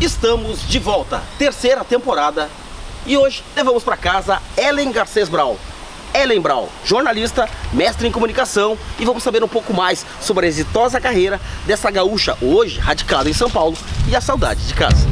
Estamos de volta, terceira temporada, e hoje levamos para casa Ellen Garcês Brau. Ellen Brau, jornalista, mestre em comunicação, e vamos saber um pouco mais sobre a exitosa carreira dessa gaúcha hoje radicada em São Paulo e a saudade de casa.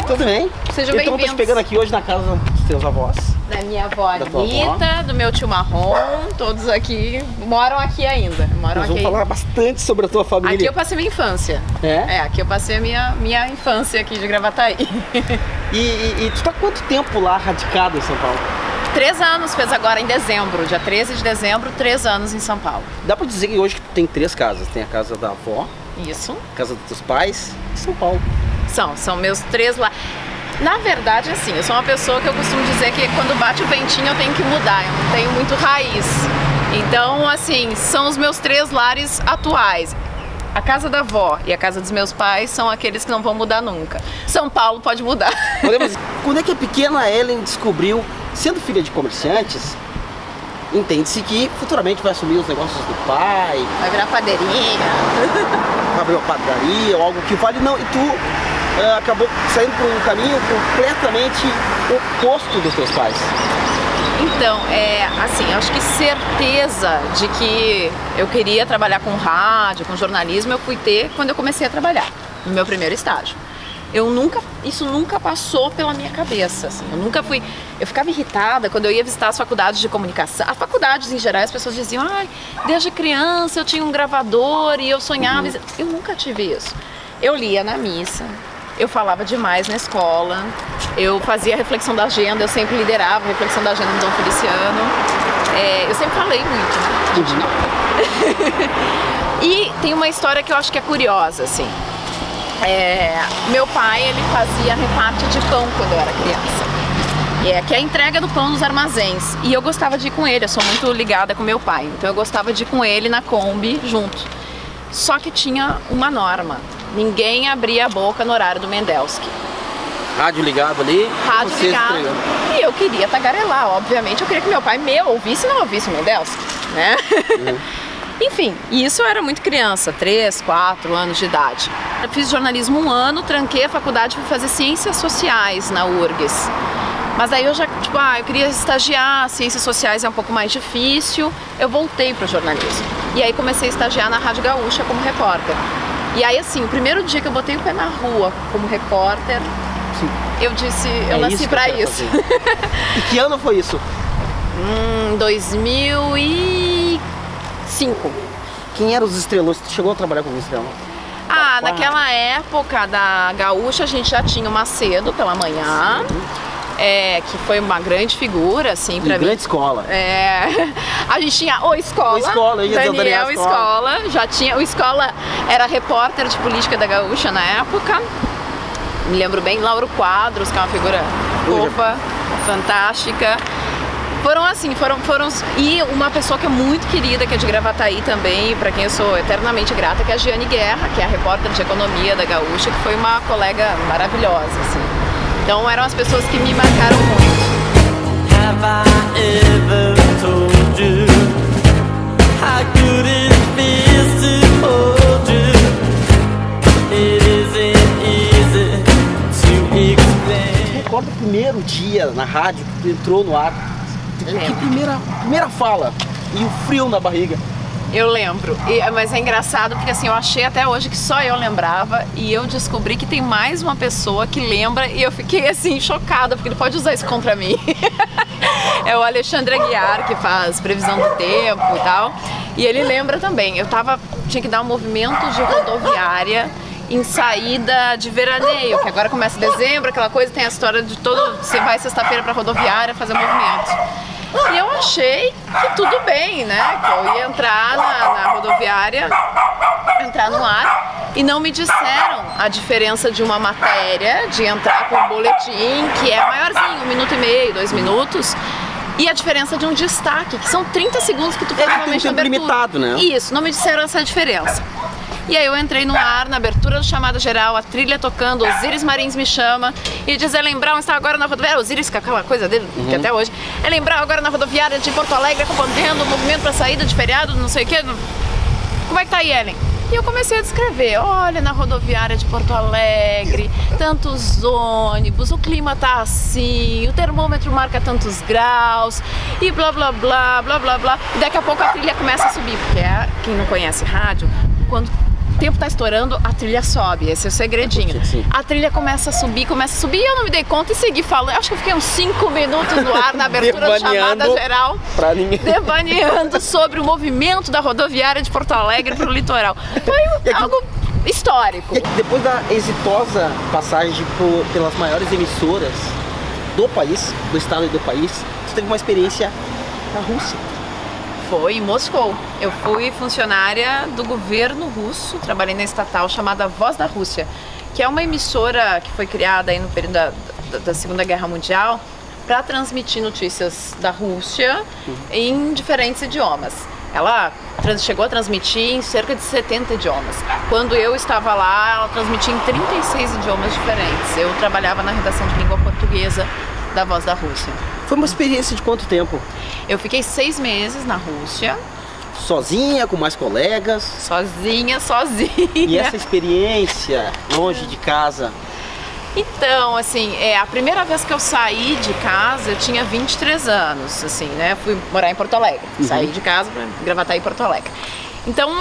Tudo bem? Sejam bem-vindos. Então, tô te pegando aqui hoje na casa dos teus avós. Da minha avó Anitta, do meu tio Marrom, todos aqui moram aqui ainda. Nós vamos falar bastante sobre a tua família. Aqui eu passei minha infância. É? Aqui eu passei a minha infância aqui de Gravataí. E tu tá quanto tempo lá radicado em São Paulo? 3 anos, fez agora em dezembro, dia 13 de dezembro, 3 anos em São Paulo. Dá pra dizer que hoje tu tem 3 casas. Tem a casa da avó. Isso. A casa dos teus pais e São Paulo. São meus 3 lá. Na verdade, assim, eu sou uma pessoa que eu costumo dizer que quando bate o ventinho eu tenho que mudar, eu não tenho muito raiz. Então, assim, são os meus 3 lares atuais. A casa da avó e a casa dos meus pais são aqueles que não vão mudar nunca. São Paulo pode mudar. Quando é que a pequena Ellen descobriu, sendo filha de comerciantes, entende-se que futuramente vai assumir os negócios do pai, vai virar padeirinha, vai abrir uma padaria ou algo que vale, não, e tu acabou saindo por um caminho completamente oposto dos teus pais. Então, assim, acho que certeza de que eu queria trabalhar com rádio, com jornalismo, eu fui ter quando eu comecei a trabalhar, no meu primeiro estágio. Isso nunca passou pela minha cabeça, assim. Eu ficava irritada quando eu ia visitar as faculdades de comunicação. As faculdades em geral, as pessoas diziam, ai, desde criança eu tinha um gravador e eu sonhava. Eu nunca tive isso. Eu lia na missa, eu falava demais na escola, eu fazia a reflexão da agenda, eu sempre liderava a reflexão da agenda do Dom Feliciano. Eu sempre falei muito, né? E tem uma história que eu acho que é curiosa, assim. Meu pai, ele fazia reparte de pão quando eu era criança. Que é a entrega do pão nos armazéns. E eu gostava de ir com ele, eu sou muito ligada com meu pai. Então eu gostava de ir com ele na Kombi junto. Só que tinha uma norma. Ninguém abria a boca no horário do Mendelski. Rádio ligado ali. Rádio ligado. E eu queria tagarelar, obviamente. Eu queria que meu pai me ouvisse e não ouvisse o Mendelski, né? Enfim, isso eu era muito criança, 3, 4 anos de idade. Eu fiz jornalismo 1 ano, tranquei a faculdade e fui fazer ciências sociais na URGS. Mas aí eu já, eu queria estagiar, ciências sociais é um pouco mais difícil, eu voltei para o jornalismo. E aí comecei a estagiar na Rádio Gaúcha como repórter. E aí, assim, o primeiro dia que eu botei o pé na rua como repórter, sim, eu disse, eu nasci para isso. E que ano foi isso? 2005. Quem eram os estrelos? Tu chegou a trabalhar com estrela? Naquela época da Gaúcha a gente já tinha o Macedo pela manhã. Que foi uma grande figura, assim, pra mim. Grande escola. A gente tinha o Escola, Daniel Escola, já tinha, o Escola era repórter de política da Gaúcha na época. Me lembro bem, Lauro Quadros, que é uma figura fofa, fantástica. Foram assim, e uma pessoa que é muito querida, que é de Gravataí também, pra quem eu sou eternamente grata, que é a Giane Guerra, que é a repórter de economia da Gaúcha, que foi uma colega maravilhosa, assim. Então eram as pessoas que me marcaram muito. Have I ever told you how good it feels to hold you? It isn't easy to explain. Recorda o primeiro dia na rádio que tu entrou no ar? Que primeira fala e o frio na barriga. Eu lembro, mas é engraçado porque assim, eu achei até hoje que só eu lembrava e eu descobri que tem mais uma pessoa que lembra e eu fiquei assim chocada porque ele pode usar isso contra mim. É o Alexandre Aguiar, que faz previsão do tempo e tal, e ele lembra também. Tinha que dar um movimento de rodoviária em saída de veraneio, que agora começa dezembro, aquela coisa, tem a história de você vai sexta-feira pra rodoviária fazer movimento. E eu achei que tudo bem, né? Que eu ia entrar na rodoviária, entrar no ar, e não me disseram a diferença de uma matéria, de entrar com um boletim, que é maiorzinho, 1 minuto e meio, 2 minutos, e a diferença de um destaque, que são 30 segundos que tu faz normalmente na abertura. Limitado, né? Isso, não me disseram essa diferença. E aí eu entrei no ar, na abertura do Chamada Geral, a trilha tocando, Osiris Marins me chama e diz: Ellen Brown está agora na rodoviária, Osiris, com aquela coisa dele, que até hoje, Ellen Brown agora na rodoviária de Porto Alegre, acompanhando o movimento para saída de feriado, não sei o que. Como é que tá aí, Ellen? E eu comecei a descrever: olha, na rodoviária de Porto Alegre, tantos ônibus, o clima tá assim, o termômetro marca tantos graus, e blá blá blá, blá blá blá. E daqui a pouco a trilha começa a subir, porque quem não conhece rádio, quando o tempo tá estourando, a trilha sobe, esse é o segredinho. A trilha começa a subir, e eu não me dei conta e segui falando. Acho que eu fiquei uns 5 minutos no ar na abertura do Chamada Geral, devaneando sobre o movimento da rodoviária de Porto Alegre para o litoral. Foi algo histórico. E depois da exitosa passagem pelas maiores emissoras do país, do estado e do país, você teve uma experiência na Rússia. Foi em Moscou. Eu fui funcionária do governo russo, trabalhei na estatal chamada Voz da Rússia, que é uma emissora que foi criada aí no período da Segunda Guerra Mundial para transmitir notícias da Rússia em diferentes idiomas. Ela chegou a transmitir em cerca de 70 idiomas. Quando eu estava lá, ela transmitia em 36 idiomas diferentes. Eu trabalhava na redação de língua portuguesa da Voz da Rússia. Foi uma experiência de quanto tempo? Eu fiquei 6 meses na Rússia. Sozinha, com mais colegas? Sozinha. E essa experiência longe de casa? Então, assim, a primeira vez que eu saí de casa, eu tinha 23 anos, assim, né? Fui morar em Porto Alegre. Saí de casa para Gravataí, Porto Alegre. Então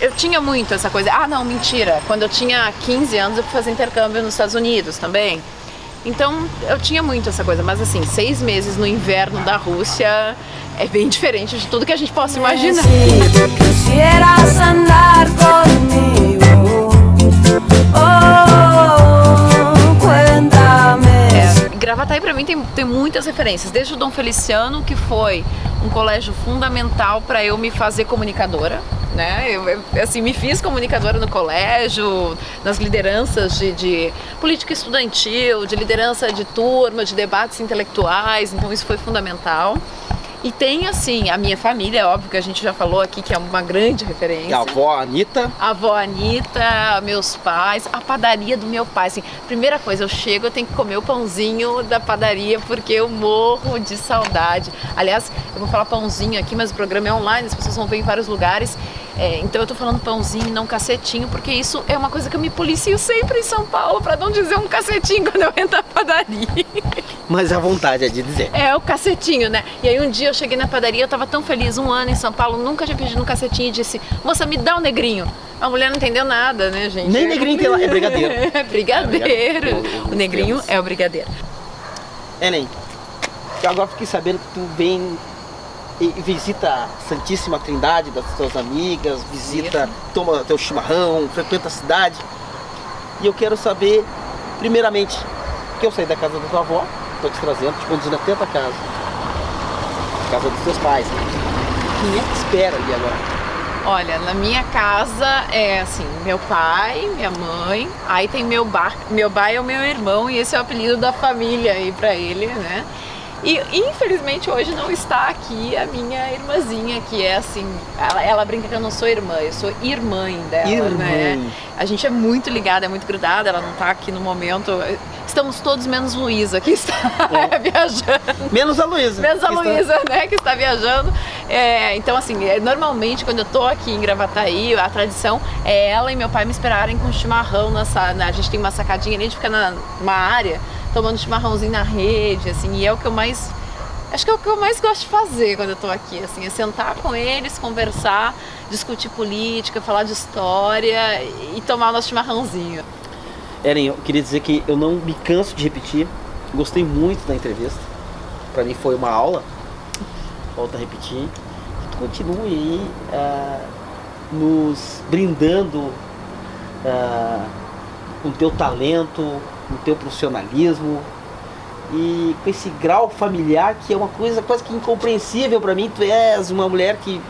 eu tinha muito essa coisa. Ah, não, mentira. Quando eu tinha 15 anos, eu fui fazer intercâmbio nos Estados Unidos também. Então eu tinha muito essa coisa, mas assim, 6 meses no inverno da Rússia é bem diferente de tudo que a gente possa imaginar. Gravataí pra mim tem muitas referências, desde o Dom Feliciano, que foi um colégio fundamental para eu me fazer comunicadora, né? Eu assim, me fiz comunicadora no colégio, nas lideranças de política estudantil, de liderança de turma, de debates intelectuais, então isso foi fundamental. E tem, assim, a minha família, é óbvio que a gente já falou aqui, que é uma grande referência. A avó Anitta. A avó Anitta, meus pais, a padaria do meu pai. Assim, primeira coisa, eu chego, eu tenho que comer o pãozinho da padaria, porque eu morro de saudade. Aliás, eu vou falar pãozinho aqui, mas o programa é online, as pessoas vão ver em vários lugares. Então eu tô falando pãozinho, não cacetinho, porque isso é uma coisa que eu me policio sempre em São Paulo, pra não dizer um cacetinho quando eu entro na padaria. Mas a vontade é de dizer. É, o cacetinho, né? E aí um dia eu cheguei na padaria, eu tava tão feliz, 1 ano em São Paulo, nunca tinha pedido um cacetinho e disse: moça, me dá um negrinho. A mulher não entendeu nada, né, gente? Nem negrinho tem lá, é brigadeiro. É brigadeiro. O negrinho é o brigadeiro. Ellen, eu agora fiquei sabendo que tu vem e visita a Santíssima Trindade das tuas amigas, visita, toma teu chimarrão, frequenta a cidade. E eu quero saber, primeiramente, que eu saí da casa da tua avó, tô te trazendo, te conduzindo até a tua casa. Casa dos teus pais. Quem é que espera ali agora? Olha, na minha casa é assim, meu pai, minha mãe, aí tem meu pai é o meu irmão e esse é o apelido da família aí pra ele, né? E infelizmente hoje não está aqui a minha irmãzinha, que é assim, ela brinca que eu não sou irmã, eu sou irmã dela, né? A gente é muito ligada, é muito grudada, ela não está aqui no momento. Estamos todos menos Luísa, que está viajando. Menos a Luísa. Menos a Luísa, né, que está viajando. Então assim, normalmente quando eu tô aqui em Gravataí, a tradição é ela e meu pai me esperarem com chimarrão a gente tem uma sacadinha ali, a gente fica numa área tomando chimarrãozinho na rede, assim, e é o que eu mais... Acho que é o que eu mais gosto de fazer quando eu tô aqui, assim, é sentar com eles, conversar, discutir política, falar de história e tomar o nosso chimarrãozinho. Ellen, eu queria dizer que eu não me canso de repetir, gostei muito da entrevista, pra mim foi uma aula, volto a repetir, que tu continue aí nos brindando com o teu talento, com o teu profissionalismo e com esse grau familiar que é uma coisa quase que incompreensível para mim. Tu és uma mulher que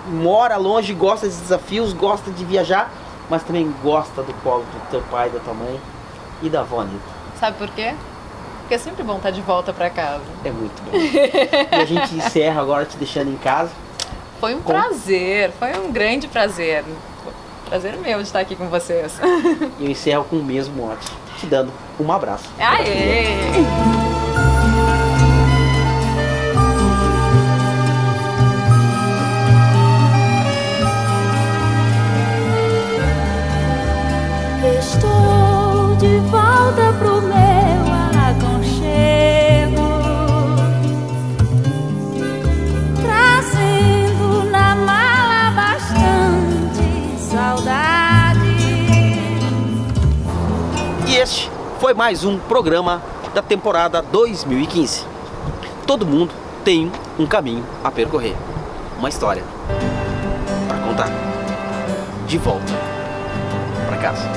mora longe, gosta de desafios, gosta de viajar, mas também gosta do colo do teu pai, da tua mãe e da avó Anitta. Sabe por quê? Porque é sempre bom estar de volta para casa. É muito bom. E a gente encerra agora te deixando em casa. Foi um prazer, foi um grande prazer Prazer meu de estar aqui com vocês. E eu encerro com o mesmo mote, te dando um abraço. Aê! Estou de volta pro meu aconchego, trazendo na mala bastante saudade. E este foi mais um programa da temporada 2015. Todo mundo tem um caminho a percorrer, uma história para contar. De volta para casa.